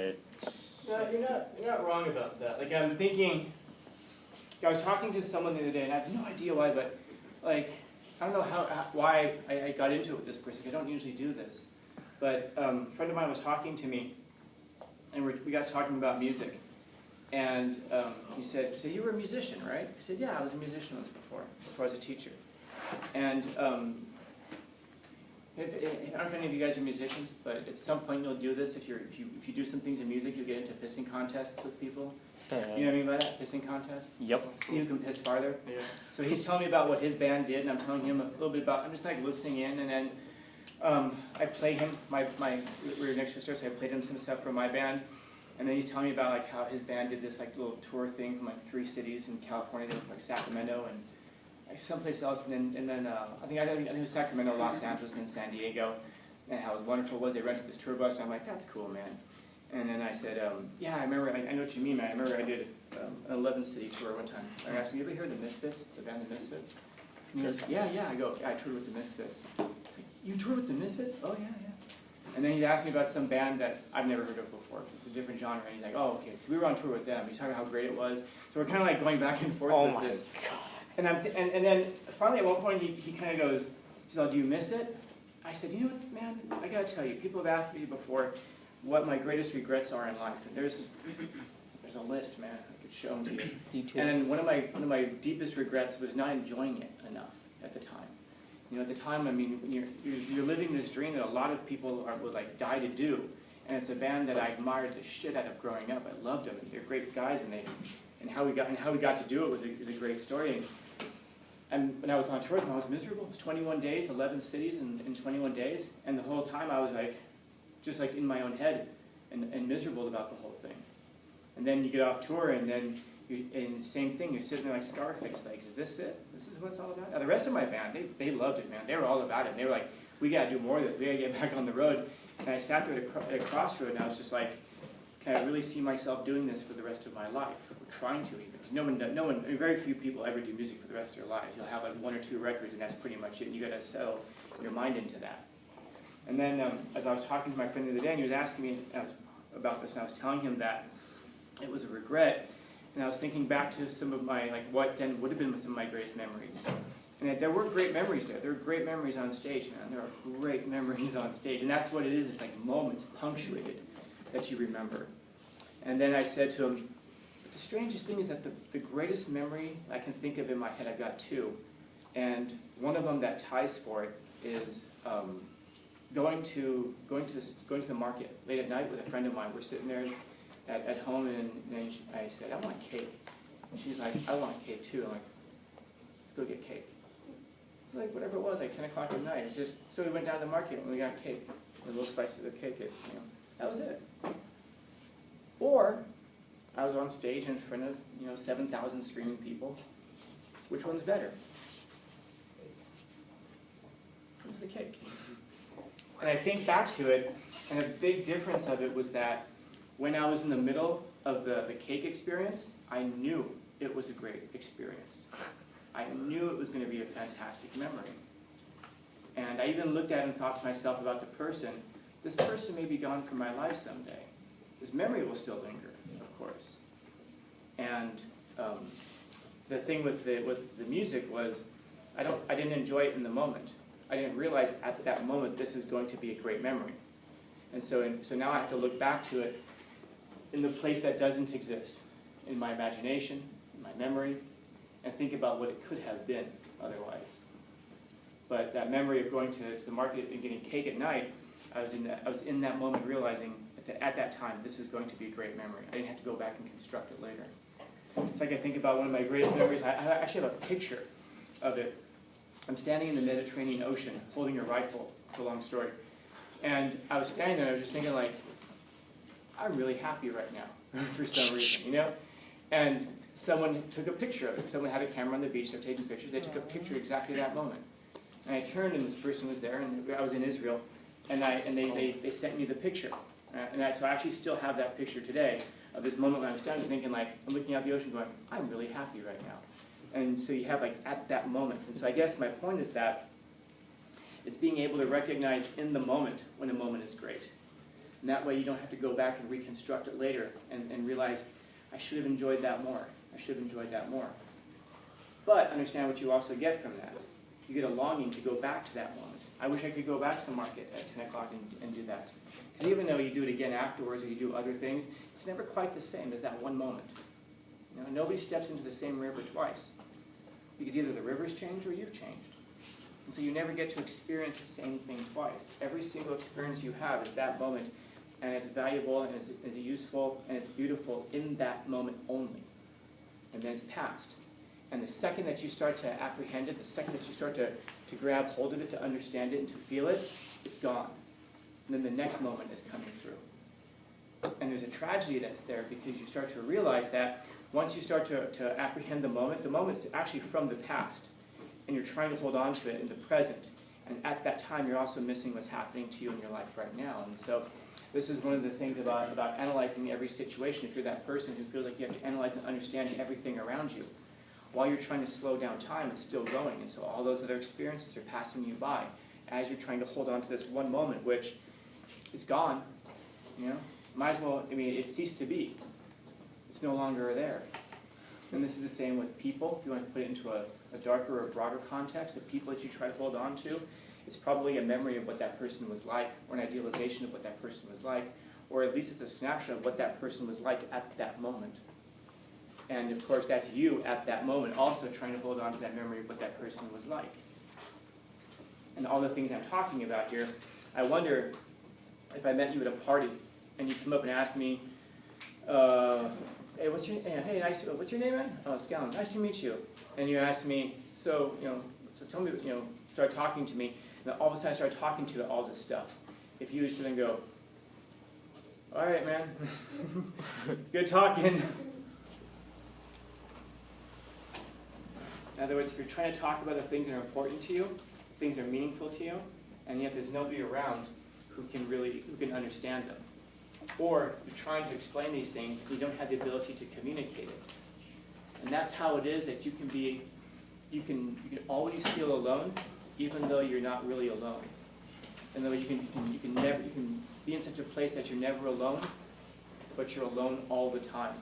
it. No, you're not wrong about that. Like, I'm thinking, I was talking to someone the other day, and I have no idea why, but, like, I don't know why I got into it with this person. I don't usually do this. But a friend of mine was talking to me, and we got talking about music. And he said, you were a musician, right? I said, yeah, I was a musician once before I was a teacher. And I don't know if any of you guys are musicians, but at some point you'll do this. If you do some things in music, you'll get into pissing contests with people. You know what I mean by that? Pissing contests? Yep. See who can piss farther? Yeah. So he's telling me about what his band did, and I'm telling him a little bit about, I'm just like listening in, and then I played him, we were next to a store, so I played him some stuff from my band. And then he's telling me about like how his band did this like little tour thing from like 3 cities in California, like Sacramento and like someplace else, and then I think it was Sacramento, Los Angeles, and then San Diego, and how wonderful it was. They rented this tour bus, and I'm like, that's cool, man. And then I said, yeah, I remember, I know what you mean, man. I remember I did an 11-city tour one time. I asked him, you ever heard of the Misfits, the band The Misfits? And he goes, yeah. I go, yeah, I toured with the Misfits. You toured with the Misfits? Oh, yeah. And then he asked me about some band that I've never heard of before, because it's a different genre. And he's like, oh, okay. So we were on tour with them. He's talking about how great it was. So we're kind of like going back and forth with this. And, and then finally at one point he kind of goes, he says, oh, do you miss it? I said, you know what, man, I got to tell you, people have asked me before what my greatest regrets are in life. And there's a list, man. I could show them to you. You too. And then one of my deepest regrets was not enjoying it enough at the time. You know, at the time, I mean, when you're living this dream that a lot of people would like die to do, and it's a band that I admired the shit out of growing up. I loved them. They're great guys, and how we got to do it was a great story. And when I was on tour, I was miserable. It was 21 days, 11 cities in 21 days, and the whole time I was like, just like in my own head, and miserable about the whole thing. And then you get off tour, and then. And same thing, you're sitting there like Scarface, like, is this it? This is what it's all about? Now, the rest of my band, they loved it, man. They were all about it. And they were like, we got to do more of this. We got to get back on the road. And I sat there at a crossroad, and I was just like, can I really see myself doing this for the rest of my life? Or trying to even. Because very few people ever do music for the rest of their lives. You'll have like 1 or 2 records, and that's pretty much it. And you got to settle your mind into that. And then as I was talking to my friend the other day, and he was asking me about this, and I was telling him that it was a regret. And I was thinking back to some of my, like, what then would have been some of my greatest memories. And there were great memories there. There were great memories on stage, man. There are great memories on stage. And that's what it is. It's like moments punctuated that you remember. And then I said to him, the strangest thing is that the greatest memory I can think of in my head, I've got 2. And one of them that ties for it is going to the market late at night with a friend of mine. We're sitting there at home, and then I said, I want cake. And she's like, I want cake too. I'm like, let's go get cake. It's like whatever it was, like 10 o'clock at night. It's just, so we went down to the market and we got cake. A little slices of cake, that was it. Or, I was on stage in front of, 7,000 screaming people. Which one's better? It was the cake. And I think back to it, and a big difference of it was that when I was in the middle of the cake experience, I knew it was a great experience. I knew it was going to be a fantastic memory. And I even looked at it and thought to myself about the person, this person may be gone from my life someday. This memory will still linger, of course. And the thing with the music was, I didn't enjoy it in the moment. I didn't realize at that moment this is going to be a great memory. And so now I have to look back to it in the place that doesn't exist, in my imagination, in my memory, and think about what it could have been otherwise. But that memory of going to the market and getting cake at night, I was in that moment realizing at that time this is going to be a great memory. I didn't have to go back and construct it later. It's like I think about one of my greatest memories. I actually have a picture of it. I'm standing in the Mediterranean Ocean holding a rifle. It's a long story. And I was standing there and I was just thinking like, I'm really happy right now for some reason, And someone took a picture of it. Someone had a camera on the beach. They're taking pictures. They took a picture exactly at that moment. And I turned and this person was there, and I was in Israel, and they sent me the picture. So I actually still have that picture today of this moment when I was standing thinking like, I'm looking out the ocean going, I'm really happy right now. And so you have like at that moment. And so I guess my point is that it's being able to recognize in the moment when a moment is great. And that way you don't have to go back and reconstruct it later and realize, I should have enjoyed that more. I should have enjoyed that more. But understand what you also get from that. You get a longing to go back to that moment. I wish I could go back to the market at 10 o'clock and do that. Because even though you do it again afterwards or you do other things, it's never quite the same as that one moment. You know, nobody steps into the same river twice. Because either the river's changed or you've changed. And so you never get to experience the same thing twice. Every single experience you have is that moment, and it's valuable, and it's useful, and it's beautiful in that moment only. And then it's past. And the second that you start to apprehend it, the second that you start to grab hold of it, to understand it, and to feel it, it's gone. And then the next moment is coming through. And there's a tragedy that's there because you start to realize that once you start to apprehend the moment's actually from the past. And you're trying to hold on to it in the present. And at that time, you're also missing what's happening to you in your life right now. And so this is one of the things about analyzing every situation. If you're that person who feels like you have to analyze and understand everything around you, while you're trying to slow down time, it's still going. And so all those other experiences are passing you by as you're trying to hold on to this one moment, which is gone. You know, might as well, it ceased to be. It's no longer there. And this is the same with people. If you want to put it into a darker or broader context, the people that you try to hold on to, it's probably a memory of what that person was like, or an idealization of what that person was like, or at least it's a snapshot of what that person was like at that moment. And of course, that's you at that moment, also trying to hold on to that memory of what that person was like. And all the things I'm talking about here, I wonder if I met you at a party, and you come up and ask me, hey, what's your name, man? Oh, Scout. Nice to meet you. And you ask me, so tell me, start talking to me. And then all of a sudden I start talking to you all this stuff. If you just then go, all right, man, good talking. In other words, if you're trying to talk about the things that are important to you, things that are meaningful to you, and yet there's nobody around who can understand them. Or you're trying to explain these things, and you don't have the ability to communicate it. And that's how it is that you can always feel alone, even though you're not really alone. In other words, you can be in such a place that you're never alone, but you're alone all the time.